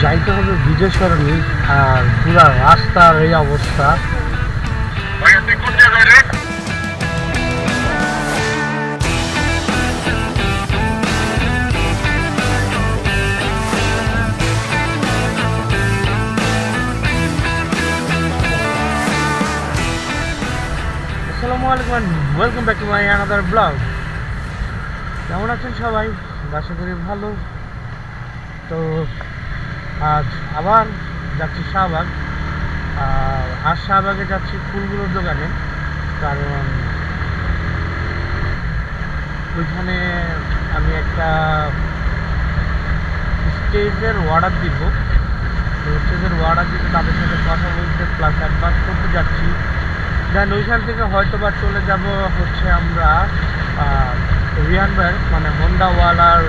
যাইতে হবে বিজয় সরণি আর পুরা রাস্তার এই অবস্থা। আসসালামু আলাইকুম and welcome back to my another blog. কেমন আছেন সবাই? আশা করি ভালো। তো আজ আবার যাচ্ছি শাহবাগ। আর শাহবাগে যাচ্ছি ফুলগুলোর দোকানে, কারণ ওইখানে আমি একটা স্টেজের অর্ডার দিব। তো স্টেজের অর্ডার দিতে তাদের সাথে কথা বলতে প্লাস অ্যাডভান্স করতে যাচ্ছি। দেন ওইখান থেকে হয়তো বা চলে যাব হচ্ছে আমরা রিয়ান ভাইয়ের মানে হোন্ডাওয়ালার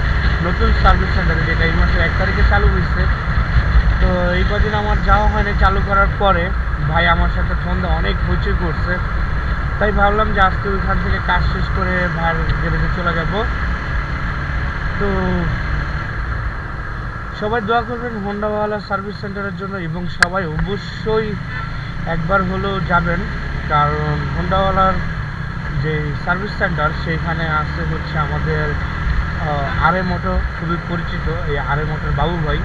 নতুন সার্ভিস সেন্টারে, যেটা এই মাসের 1 তারিখে চালু হয়েছে। তো এই কদিন আমার যাওয়া হয়নি। চালু করার পরে ভাই আমার সাথে ফোন দিয়ে অনেক হইচই করছে, তাই ভাবলাম যে আজকে ওইখান থেকে কাজ শেষ করে ভাইয়ের গ্যারেজে চলে যাব। তো সবাই দোয়া করবেন হোন্ডাওয়ালা সার্ভিস সেন্টারের জন্য, এবং সবাই অবশ্যই একবার হলেও যাবেন, কারণ হোন্ডাওয়ালার যে সার্ভিস সেন্টার সেইখানে আছে হচ্ছে আমাদের আরএ মোটর, খুবই পরিচিত এই আরএ মোটর বাবু ভাই।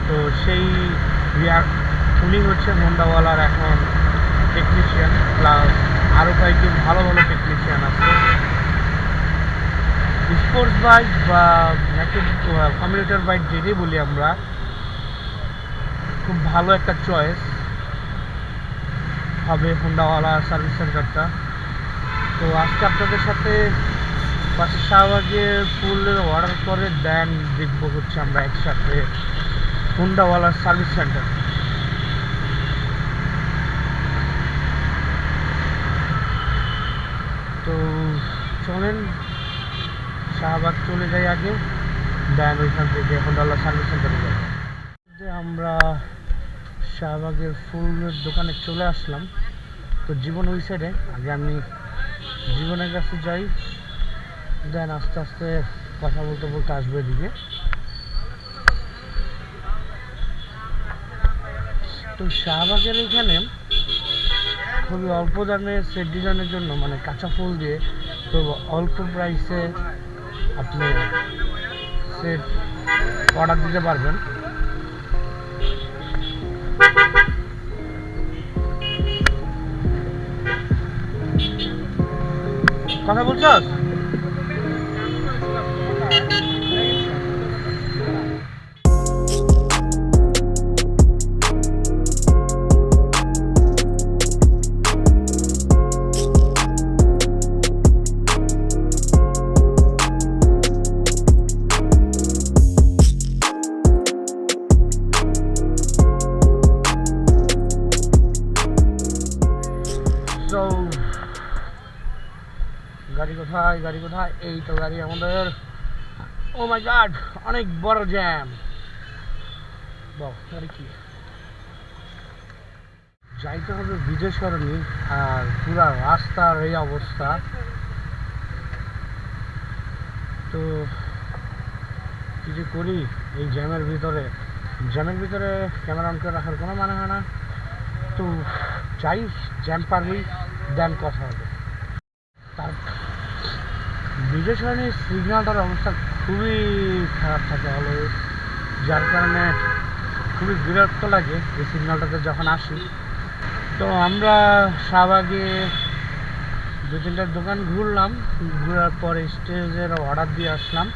তো সেই উনি হচ্ছে হোন্ডাওয়ালার এখন টেকনিশিয়ান, প্লাস আরও কয়েকজন ভালো ভালো টেকনিশিয়ান আছে। স্পোর্টস বাইক বা কমিউটার বাইক যেটাই বলি আমরা, খুব ভালো একটা চয়েস হবে হোন্ডাওয়ালা সার্ভিস সেন্টারটা। তো আজকে আপনাদের সাথে পাশে শাহবাগে ফুলের অর্ডার করে দেন দেখবো হচ্ছে আমরা একসাথে হোন্ডাওয়ালার সার্ভিস সেন্টার। তো চলেন শাহবাগ চলে যাই আগে, দেন ওইখান থেকে হোন্ডাওয়ালা সার্ভিস সেন্টারে যাই। আমরা শাহবাগের ফুলের দোকানে চলে আসলাম। তো জীবন ওই সাইডে, আগে আমি জীবনের কাছে যাই, দেন আস্তে আস্তে কথা বলতে বলতে আসবে এদিকে। তো শাহবাগের এখানে খুবই অল্প দামে সেট ডিজাইনের জন্য, মানে কাঁচা ফুল দিয়ে খুব অল্প প্রাইসে আপনি সেট অর্ডার দিতে পারবেন। কথা বলছস? গাড়ি কোথায়, গাড়ি কোথায়? এই তো গাড়ি আমাদের। ও মাই গড, অনেক বড় জ্যাম। গাড়ি কি যাইতে হবে বিজয় সরণি আর পুরা রাস্তার এই অবস্থা। তো কি যে করি এই জ্যামের ভিতরে, ক্যামেরা অন করে রাখার কোনো মানে হয় না। তো যাই, জ্যাম পার হই, দেন কথা হবে। তার বিজয় সরণির সিগন্যালটার অবস্থা খুবই খারাপ থাকে অলওয়েজ, যার কারণে খুবই বিরক্ত লাগে এই সিগন্যালটাতে যখন আসি। তো আমরা শাহবাগে 2-3টা দোকান ঘুরলাম, ঘোরার পরে স্টেজের অর্ডার দিয়ে আসলাম।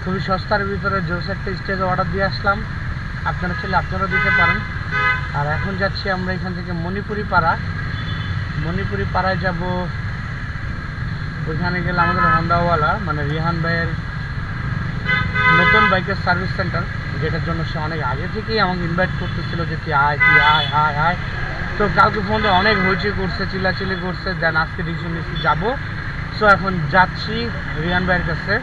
খুবই সস্তার ভিতরে জোস একটা স্টেজে অর্ডার দিয়ে আসলাম। আপনারা চাইলে আপনারাও দিতে পারেন। আর এখন যাচ্ছি আমরা এখান থেকে মণিপুরি পাড়ায় যাব। ওইখানে গেলে আমাদের হোন্ডাওয়ালা মানে রিহান ভাইয়ের নতুন বাইকের সার্ভিস সেন্টার, যেটার জন্য সে অনেক আগে থেকেই আমাকে ইনভাইট করতেছিল যে তুই আয়। তো কালকে ফোনে অনেক হইচই করছে, চিল্লাচিল্লি করছে, দেন আজকে ডিসিশন নিচ্ছি যাবো। সো এখন যাচ্ছি রিহান ভাইয়ের কাছে।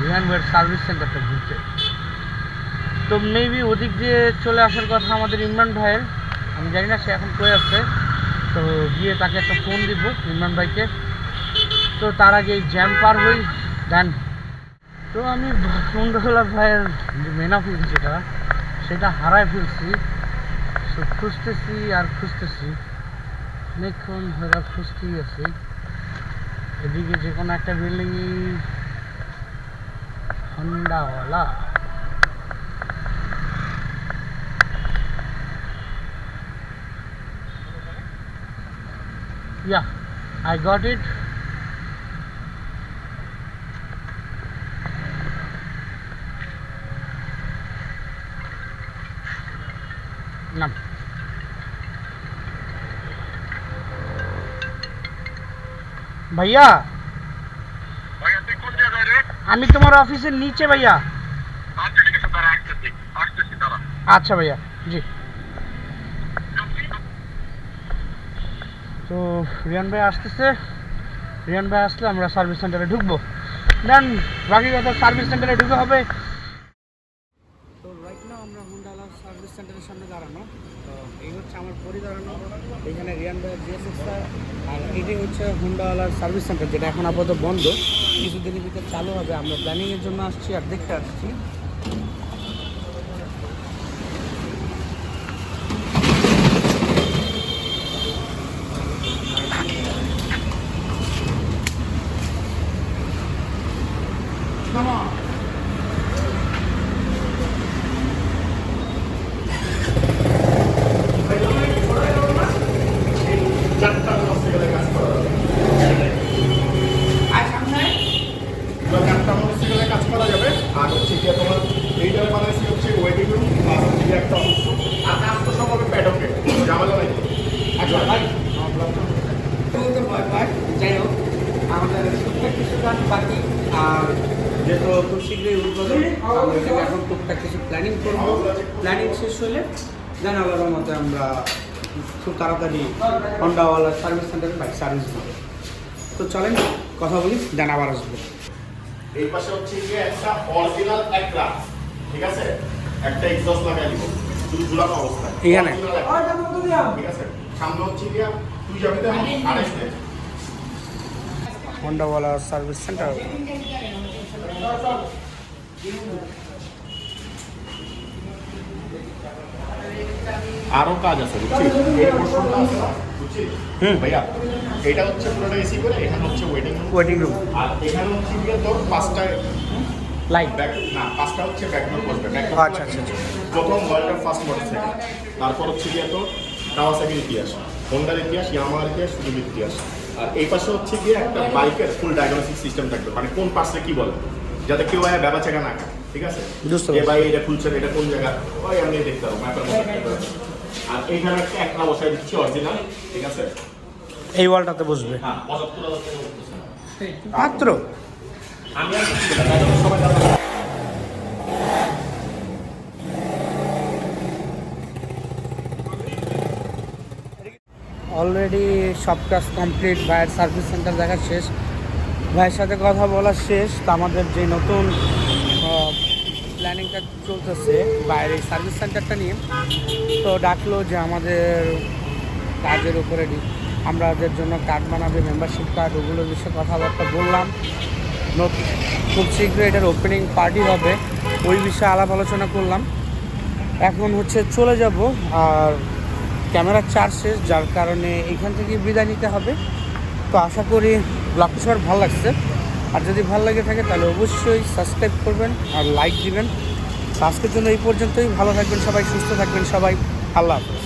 রিহান ভাইয়ের সার্ভিস সেন্টারটা ঘুরতে। তো মেবি ওদিক দিয়ে চলে আসার কথা আমাদের ইমরান ভাইয়ের, আমি জানি না সে এখন কই আছে। তো গিয়ে তাকে একটা ফোন দিব ইমরান ভাইকে, তো তার আগে জ্যাম পার হই দেন। তো আমি সন্ধ্যাবেলা ভাইয়ের যে মেন অফিস যেটা সেটা হারায় ফেলছি। তো খুঁজতেছি আর খুঁজতেছি, অনেকক্ষণ ধরে খুঁজতেই আছি। এদিকে যে কোনো একটা বিল্ডিংই হন্ডাওয়ালা। Yeah, I got it. না ভাইয়া, ভাইয়া তুই কোন জায়গায় রে? আমি তোমার অফিসের নিচে ভাইয়া। আচ্ছা ঠিক আছে, দাঁড়া আসতেছি দাঁড়া। আচ্ছা ভাইয়া, জি। তো রিয়ান ভাই আসতেছে, রিয়ান ভাই আসলে আমরা সার্ভিস সেন্টারে ঢুকবো, দেন বাকি কথা সার্ভিস সেন্টারে ঢুকে হবে। তো রাইট নাও আমরা হুন্ডাওয়ালা সার্ভিস সেন্টারের সামনে দাঁড়ানো। তো এই হচ্ছে আমার পরি দাঁড়ানো, এখানে রিয়ান ভাইয়ের জিএসএস স্যার, আর এটাই হচ্ছে হুন্ডাওয়ালার সার্ভিস সেন্টার, যেটা এখন আপাতত বন্ধ, কিছুদিনের ভিতরে চালু হবে। আমরা প্ল্যানিংয়ের জন্য আসছি আর দেখতে আসছি। কাজ করা যাবে। আর হচ্ছে গিয়ে তোমার এইটার বানাইছি হচ্ছে ওয়েটিং রুম প্লাস হচ্ছে গিয়ে একটা অফিস রুম। আর কাজ তো সব হবে প্যাডকে, ঝামেলা নাই। আচ্ছা ভাই যাই হোক, আমাদের টুকটাক কিছু কাজ বাকি, আর যেহেতু খুব শীঘ্রই উদ্বোধন, আমরা এখানে এখন টুকটাক কিছু প্ল্যানিং করবো। প্ল্যানিং শেষ হলে দেন আল্লাহর মতে আমরা খুব তাড়াতাড়ি হন্ডাওয়ালা সার্ভিস সেন্টারে বাইক সার্ভিস দেবো। তো চলেন কথা বলি, দেন আবার আসবো। এই পাশে হচ্ছে গিয়ে একটা অরিজিনাল একটা, ঠিক আছে, একটা এক্সস্ট লাগাই দিব শুধু ঝুলানো অবস্থায় এখানে? ঠিক আছে। সামনে হচ্ছে গিয়ে তুই যাবি তো 28 মিনিট। হন্ডাওয়ালা service centre. আরো কাজ আছে বুঝছিস, এই পোর্শনটা আছে না, বুঝছিস ভাইয়া, এটা হচ্ছে পুরোটা এসি করে, এখানে হচ্ছে ওয়েটিং রুম, ওয়েটিং রুম, আর এখানে হচ্ছে গিয়ে তোর পাঁচটা লাইট, ব্যাক না পাঁচটা হচ্ছে ব্যাকডোর করবে। ব্যাকডোর আচ্ছা আচ্ছা আচ্ছা। প্রথম ওয়ার্ল্ডের ফার্স্ট মোটরসাইকেল, তারপর হচ্ছে গিয়ে তোর কাওয়াসাকির ইতিহাস, হোন্ডার ইতিহাস, ইয়ামাহার ইতিহাস, সুজুকির ইতিহাস। আর এই পাশে হচ্ছে গিয়ে একটা বাইকের ফুল ডায়াগনস্টিক সিস্টেম থাকবে, মানে কোন পাশে কি বলে, যাতে কেউ বেবা চেকা না খায়, ঠিক আছে। যে ভাই এটা খুলছে এটা কোন জায়গা, ওই আমি দেখতে পারবো ম্যাপের মধ্যে দেখতে পারবো। আর এইখানে একটা বসাই দিচ্ছি অরিজিনাল, ঠিক আছে। এই ওয়ালটাতে বসবে হ্যাঁ 75,000 টাকা বলতেছে মাত্র। আমি আর সবাই জানতে অলরেডি সব কাজ কমপ্লিট, ভাইয়ের সার্ভিস সেন্টার দেখা শেষ, ভাইয়ের সাথে কথা বলা শেষ। তো আমাদের যে নতুন প্ল্যানিংটা চলতেছে বাইরে এই সার্ভিস সেন্টারটা নিয়ে, তো ডাকলো যে আমাদের কাজের উপরে আমাদের জন্য কার্ড বানাবে, মেম্বারশিপ কার্ড, ওগুলোর বিষয়ে কথাবার্তা বললাম। খুব শীঘ্রই এটার ওপেনিং পার্টি হবে, ওই বিষয়ে আলাপ আলোচনা করলাম। এখন হচ্ছে চলে যাব, আর ক্যামেরার চার্জ শেষ, যার কারণে এইখান থেকে বিদায় নিতে হবে। তো আশা করি ব্লগটা সবার ভালো লাগছে, আর যদি ভালো লাগে থাকে তাহলে অবশ্যই সাবস্ক্রাইব করবেন আর লাইক দিবেন। আজকের জন্য এই পর্যন্তই, ভালো থাকবেন সবাই, সুস্থ থাকবেন সবাই, আল্লাহ হাফেজ।